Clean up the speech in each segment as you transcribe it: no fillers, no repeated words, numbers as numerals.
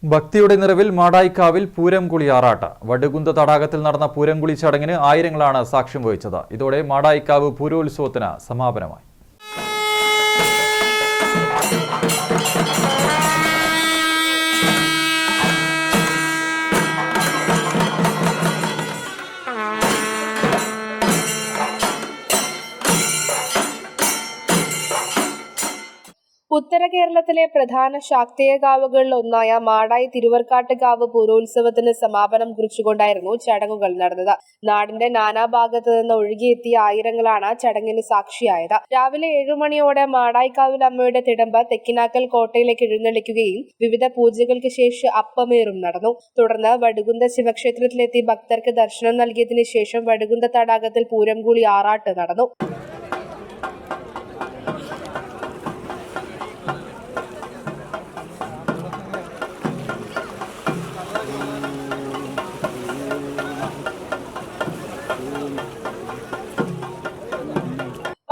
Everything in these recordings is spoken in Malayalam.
ഭക്തിയുടെ നിറവിൽ മാടായിക്കാവിൽ പൂരംകുളി ആറാട്ട്. വടുകുന്ത തടാകത്തിൽ നടന്ന പൂരംകുളി ചടങ്ങിന് ആയിരങ്ങളാണ് സാക്ഷ്യം വഹിച്ചത്. ഇതോടെ മാടായിക്കാവ് പൂരോത്സവത്തിന് സമാപനമായി. ഉത്തര കേരളത്തിലെ പ്രധാന ശാക്തേയ കാവുകളിൽ ഒന്നായ മാടായി തിരുവർക്കാട്ടുകാവ് പൂരോത്സവത്തിന് സമാപനം കുറിച്ചുകൊണ്ടായിരുന്നു ചടങ്ങുകൾ നടന്നത്. നാടിന്റെ നാനാഭാഗത്തു നിന്ന് ഒഴുകിയെത്തിയ ആയിരങ്ങളാണ് ചടങ്ങിന് സാക്ഷിയായത്. രാവിലെ 7 മണിയോടെ മാടായിക്കാവിൽ അമ്മയുടെ തിടമ്പ് തെക്കിനാക്കൽ കോട്ടയിലേക്ക് എഴുന്നള്ളിക്കുകയും വിവിധ പൂജകൾക്ക് ശേഷം അപ്പമേറും നടന്നു. തുടർന്ന് വടുകുന്ത ശിവക്ഷേത്രത്തിലെത്തി ഭക്തർക്ക് ദർശനം നൽകിയതിനു ശേഷം വടുകുന്ത തടാകത്തിൽ പൂരംകുളി ആറാട്ട് നടന്നു.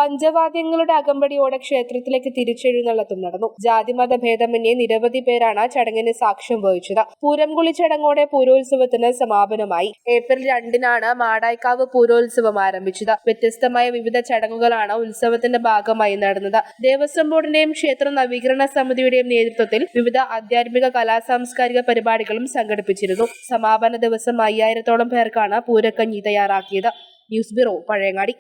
പഞ്ചവാദ്യങ്ങളുടെ അകമ്പടിയോടെ ക്ഷേത്രത്തിലേക്ക് തിരിച്ചെഴുന്നള്ളത്തും നടന്നു. ജാതിമത ഭേദമന്യേ നിരവധി പേരാണ് ചടങ്ങിന് സാക്ഷ്യം വഹിച്ചത്. പൂരംകുളി ചടങ്ങോടെ പൂരോത്സവത്തിന് സമാപനമായി. ഏപ്രിൽ 2-നാണ് മാടായിക്കാവ് പൂരോത്സവം ആരംഭിച്ചത്. വ്യത്യസ്തമായ വിവിധ ചടങ്ങുകളാണ് ഉത്സവത്തിന്റെ ഭാഗമായി നടന്നത്. ദേവസ്വം ബോർഡിന്റെയും ക്ഷേത്ര നവീകരണ സമിതിയുടെയും നേതൃത്വത്തിൽ വിവിധ ആധ്യാത്മിക കലാസാംസ്കാരിക പരിപാടികളും സംഘടിപ്പിച്ചിരുന്നു. സമാപന ദിവസം 5000-ഓളം പേർക്കാണ് പൂരക്കഞ്ഞി തയ്യാറാക്കിയത്. News bureau, Pazhayangadi.